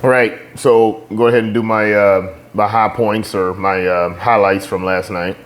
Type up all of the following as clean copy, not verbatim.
All right, so go ahead and do my my high points or my highlights from last night.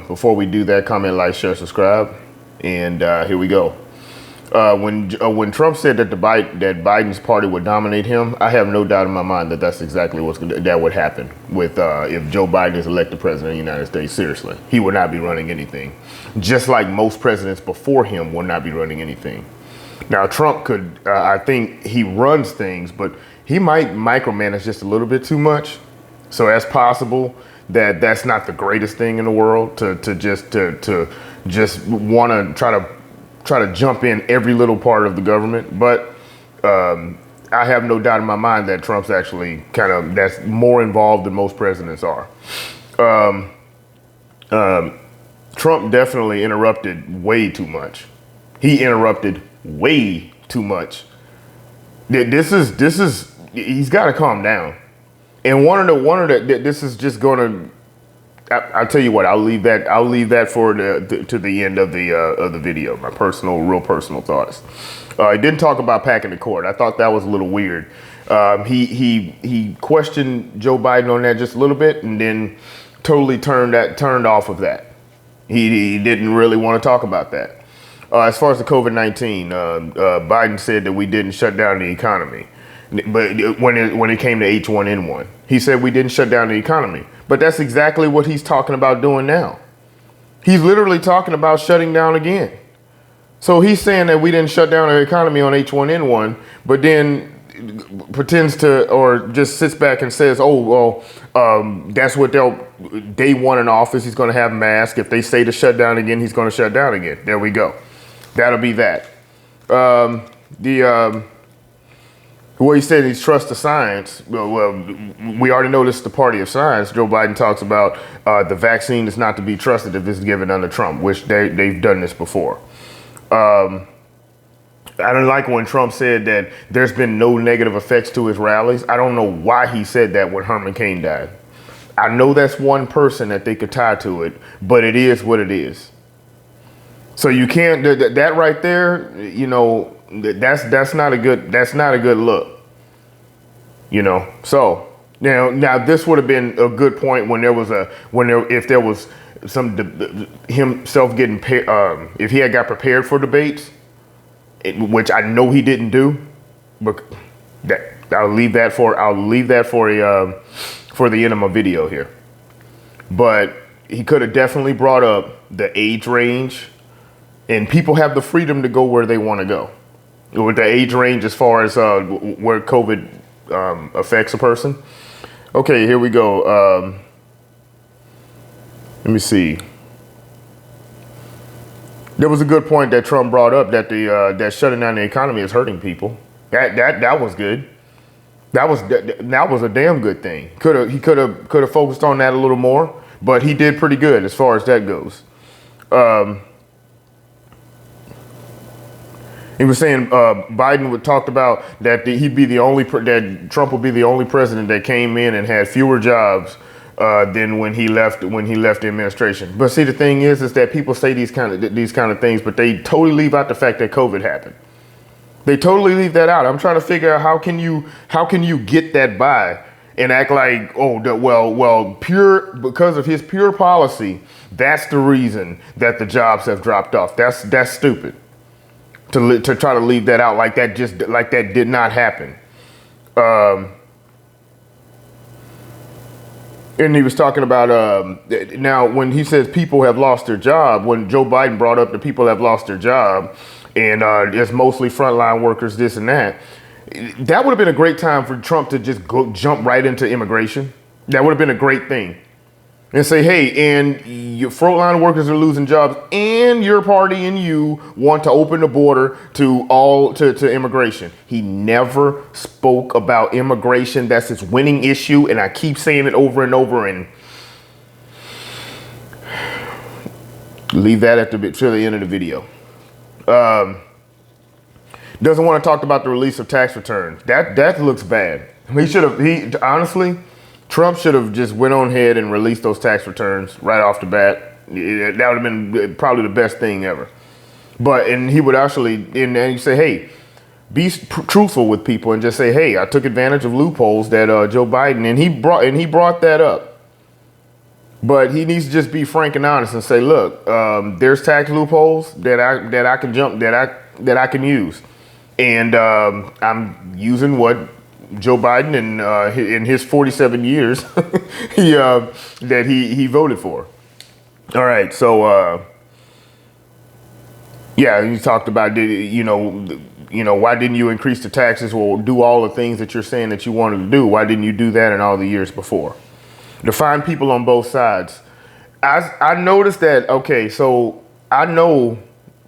Before we do that, comment, like, share, subscribe, and here we go. When Trump said that that Biden's party would dominate him, I have no doubt in my mind that that's exactly that would happen with if Joe Biden is elected president of the United States. Seriously, he would not be running anything, just like most presidents before him would not be running anything. Now Trump could, I think he runs things, but he might micromanage just a little bit too much. So that's possible that that's not the greatest thing in the world to just want to try to jump in every little part of the government. But I have no doubt in my mind that Trump's actually that's more involved than most presidents are. Trump definitely interrupted way too much. He interrupted way too much. He's got to calm down. And this is just going to, I'll tell you what, I'll leave that for to the end of the video. My real personal thoughts. He didn't talk about packing the court. I thought that was a little weird. He questioned Joe Biden on that just a little bit, and then totally turned off of that. He didn't really want to talk about that. As far as the COVID-19, Biden said that we didn't shut down the economy. But when it came to H1N1, he said we didn't shut down the economy. But that's exactly what he's talking about doing now. He's literally talking about shutting down again. So he's saying that we didn't shut down the economy on H1N1, but then pretends to, or just sits back and says, oh, well, that's what day one in office, he's going to have masks. If they say to shut down again, he's going to shut down again. There we go. That'll be that. Well, he said he trusts the science. Well, we already know this is the party of science. Joe Biden talks about the vaccine is not to be trusted if it's given under Trump, which they've done this before. I don't like when Trump said that there's been no negative effects to his rallies. I don't know why he said that when Herman Cain died. I know that's one person that they could tie to it, but it is what it is. So you can't, that right there, you know, that's not a good look. You know, so now this would have been a good point if there was some himself getting if he had got prepared for debates, which I know he didn't do, but I'll leave that for the end of my video here. But he could have definitely brought up the age range, and people have the freedom to go where they want to go with the age range as far as where COVID affects a person. Okay, here we go. Let me see. There was a good point that Trump brought up that that shutting down the economy is hurting people. That was good. That was a damn good thing. He could have focused on that a little more, but he did pretty good as far as that goes. He was saying Biden would talked about that that Trump would be the only president that came in and had fewer jobs than when he left the administration. But see, the thing is that people say these kind of things, but they totally leave out the fact that COVID happened. They totally leave that out. I'm trying to figure out how can you get that by and act like, because of his pure policy, that's the reason that the jobs have dropped off. That's stupid. To try to leave that out like that did not happen. And he was talking about now when he says people have lost their job, when Joe Biden brought up the people have lost their job and it's mostly frontline workers, this and that. That would have been a great time for Trump to just jump right into immigration. That would have been a great thing. And say, hey, and your frontline workers are losing jobs, and your party and you want to open the border to immigration. He never spoke about immigration. That's his winning issue, and I keep saying it over and over. And leave that to the end of the video. Doesn't want to talk about the release of tax returns. That looks bad. Honestly. Trump should have just went on ahead and released those tax returns right off the bat. That would have been probably the best thing ever. And he would actually, and you say, hey, be truthful with people and just say, hey, I took advantage of loopholes that Joe Biden, and he brought that up. But he needs to just be frank and honest and say, look, there's tax loopholes that I can jump, that I can use. And I'm using what Joe Biden in his 47 years that he voted for. All right, so yeah, you talked about, why didn't you increase the taxes or do all the things that you're saying that you wanted to do? Why didn't you do that in all the years before? To find people on both sides. I noticed that, okay, so I know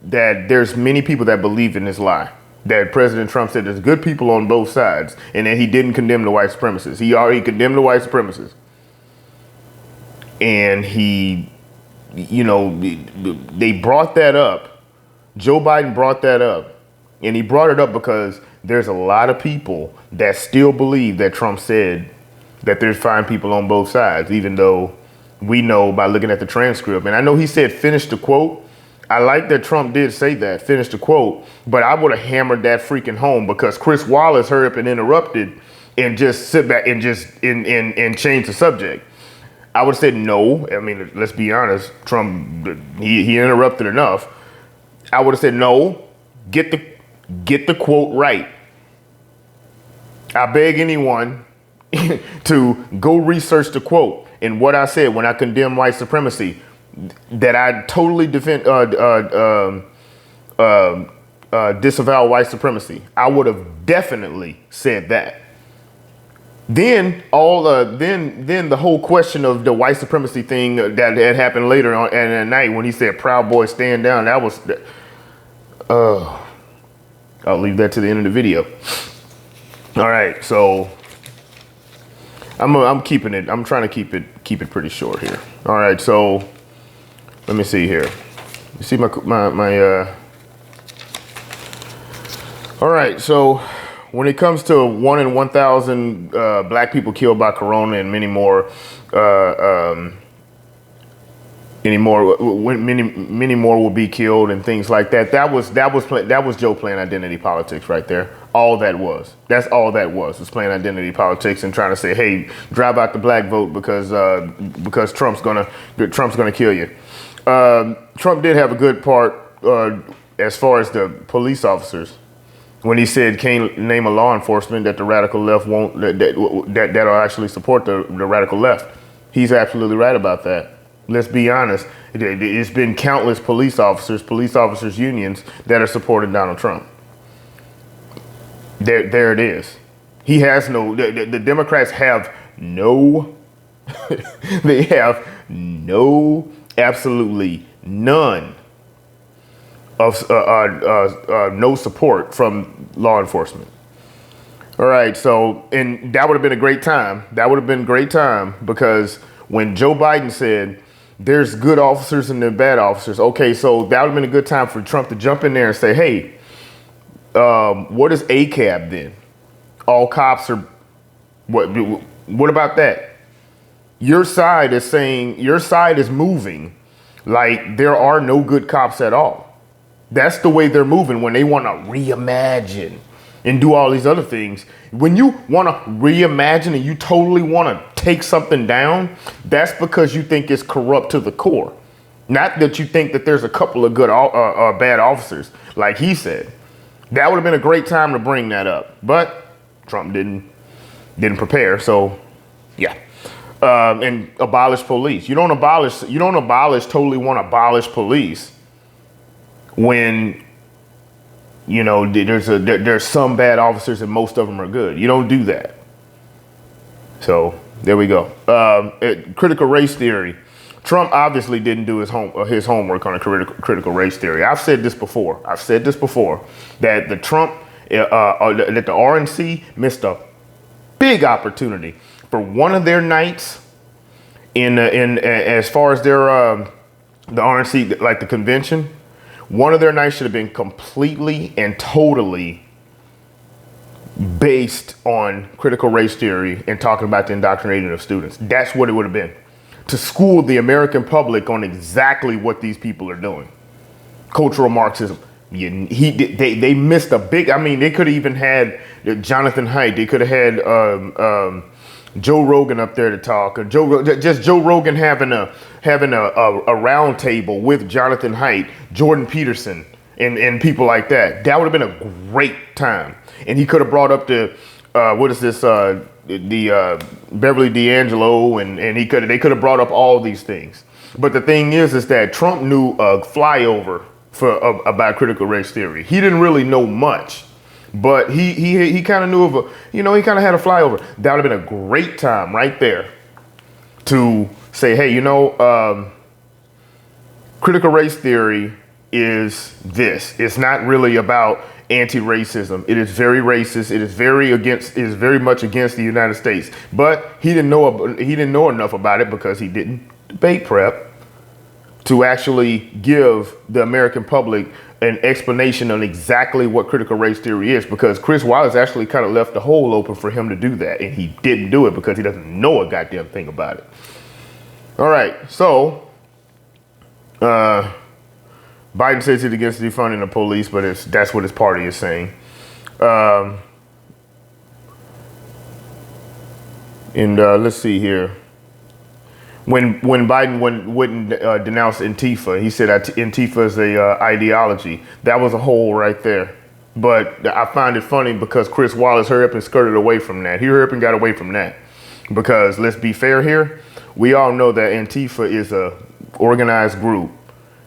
that there's many people that believe in this lie, that President Trump said there's good people on both sides and that he didn't condemn the white supremacists. He already condemned the white supremacists. And they brought that up. Joe Biden brought that up, and he brought it up because there's a lot of people that still believe that Trump said that there's fine people on both sides, even though we know by looking at the transcript. And I know he said, finish the quote. I like that Trump did say that, finish the quote, but I would have hammered that freaking home because Chris Wallace hurried up and interrupted and just sit back and just and change the subject. I would have said no. I mean, let's be honest, Trump, he interrupted enough. I would have said no, get the quote right. I beg anyone to go research the quote and what I said when I condemn white supremacy, that I totally disavow white supremacy. I would have definitely said that. Then then the whole question of the white supremacy thing that had happened later on and at night when he said "Proud Boys stand down." That was, I'll leave that to the end of the video. All right, so I'm keeping it. I'm trying to keep it pretty short here. All right, so let me see here. You see my. All right, so when it comes to 1 in 1,000 black people killed by corona and many more will be killed and things like that. That was Joe playing identity politics right there. All that was. That's all that was playing identity politics and trying to say, hey, drive out the black vote because Trump's gonna kill you. Trump did have a good part as far as the police officers. When he said, can't name a law enforcement that the radical left won't, that'll actually support the radical left. He's absolutely right about that. Let's be honest. It's been countless police officers unions that are supporting Donald Trump. There it is. He has no, the Democrats have no, they have no, absolutely none of no support from law enforcement. All right, so, and that would have been a great time. That would have been a great time because when Joe Biden said there's good officers and there bad officers, okay, so that would have been a good time for Trump to jump in there and say, hey, what is ACAB then? All cops are, what about that? Your side is saying, your side is moving like there are no good cops at all. That's the way they're moving when they want to reimagine and do all these other things. When you want to reimagine and you totally want to take something down, that's because you think it's corrupt to the core. Not that you think that there's a couple of good bad officers, like he said. That would have been a great time to bring that up, but Trump didn't prepare. Yeah. And abolish police. You don't totally want to abolish police when, you know, there's some bad officers and most of them are good. You don't do that. So there we go. Critical race theory. Trump obviously didn't do his homework on a critical race theory. I've said this before that the RNC missed a big opportunity for one of their nights in as far as their the RNC, like the convention. One of their nights should have been completely and totally based on critical race theory and talking about the indoctrinating of students. That's what it would have been, to school the American public on exactly what these people are doing. Cultural Marxism. They missed a big. I mean, they could have even had Jonathan Haidt. They could have had Joe Rogan up there to talk, or Joe Rogan having a round table with Jonathan Haidt, Jordan Peterson, and people like that. That would have been a great time. And he could have brought up the Beverly D'Angelo, and they could have brought up all these things. But the thing is that Trump knew a flyover about critical race theory. He didn't really know much, but he kind of knew of he kind of had a flyover. That would have been a great time right there to say, hey, critical race theory is this. It's not really about anti-racism. It is very racist. It is very much against the United States. But he didn't know enough about it because he didn't debate prep to actually give the American public an explanation on exactly what critical race theory is, because Chris Wallace actually kind of left the hole open for him to do that, and he didn't do it because he doesn't know a goddamn thing about it. All right, so Biden says he's against defunding the police, but that's what his party is saying. Let's see here. When Biden wouldn't denounce Antifa, he said Antifa is a ideology. That was a hole right there. But I find it funny because Chris Wallace hurried up and skirted away from that. He hurried up and got away from that. Because let's be fair here, we all know that Antifa is a organized group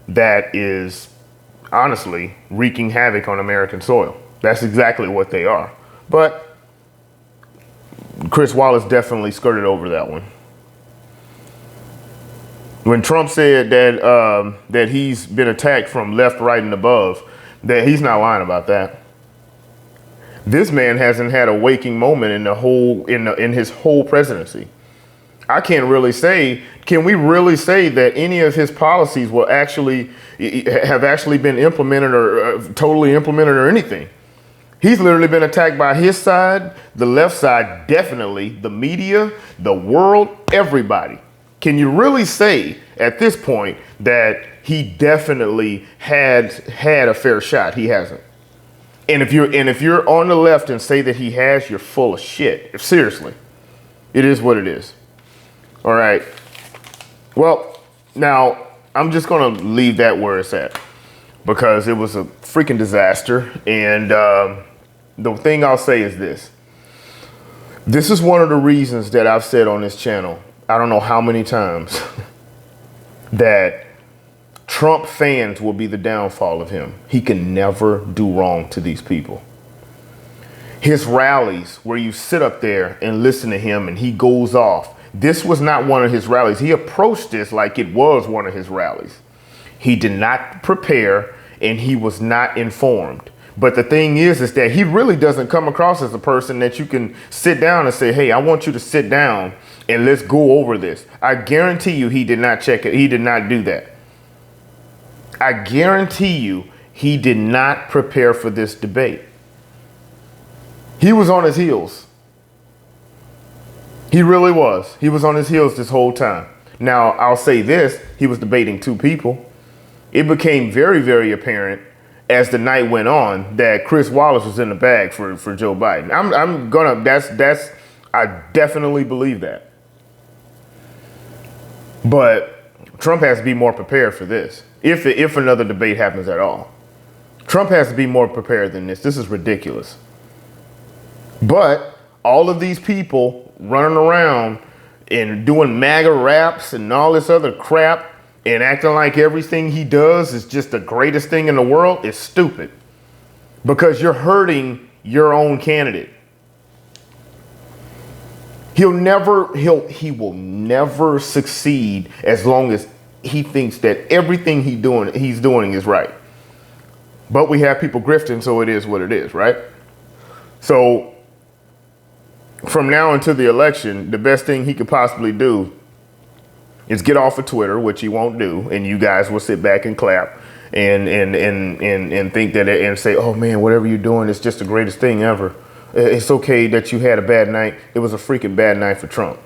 that is honestly wreaking havoc on American soil. That's exactly what they are. But Chris Wallace definitely skirted over that one. When Trump said that he's been attacked from left, right, and above, that he's not lying about that. This man hasn't had a waking moment in his whole presidency. I can't really say. Can we really say that any of his policies will have actually been implemented or totally implemented or anything? He's literally been attacked by his side, the left side, definitely, the media, the world, everybody. Can you really say at this point that he definitely had a fair shot? He hasn't. And if you're on the left and say that he has, you're full of shit. Seriously, it is what it is. All right. Well, now I'm just going to leave that where it's at because it was a freaking disaster. And the thing I'll say is this. This is one of the reasons that I've said on this channel, I don't know how many times, that Trump fans will be the downfall of him. He can never do wrong to these people. His rallies, where you sit up there and listen to him and he goes off. This was not one of his rallies. He approached this like it was one of his rallies. He did not prepare and he was not informed. But the thing is that he really doesn't come across as a person that you can sit down and say, hey, I want you to sit down and let's go over this. I guarantee you he did not check it. He did not do that. I guarantee you he did not prepare for this debate. He was on his heels. He really was. He was on his heels this whole time. Now, I'll say this. He was debating two people. It became very, very apparent as the night went on that Chris Wallace was in the bag for Joe Biden. I definitely believe that. But Trump has to be more prepared for this. If another debate happens at all. Trump has to be more prepared than this. This is ridiculous. But all of these people running around and doing MAGA raps and all this other crap and acting like everything he does is just the greatest thing in the world is stupid. Because you're hurting your own candidate. He will never succeed as long as he thinks that everything he's doing is right. But we have people grifting, so it is what it is, right? So from now until the election, the best thing he could possibly do is get off of Twitter, which he won't do, and you guys will sit back and clap and think that and say, oh man, whatever you're doing is just the greatest thing ever. It's okay that you had a bad night. It was a freaking bad night for Trump.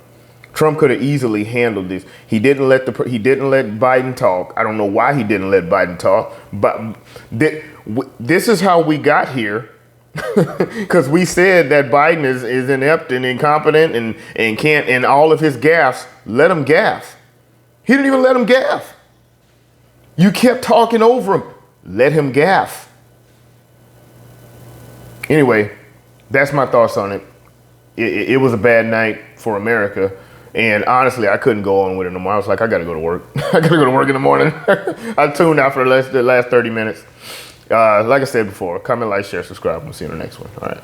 Trump could have easily handled this. He didn't let Biden talk. I don't know why he didn't let Biden talk. But this is how we got here. Because we said that Biden is inept and incompetent and can't, and all of his gaffes, let him gaff. He didn't even let him gaff. You kept talking over him. Let him gaff. Anyway, that's my thoughts on it. It was a bad night for America. And honestly, I couldn't go on with it no more. I was like, I got to go to work. I got to go to work in the morning. I tuned out for the last 30 minutes. Like I said before, comment, like, share, subscribe. We'll see you in the next one. All right.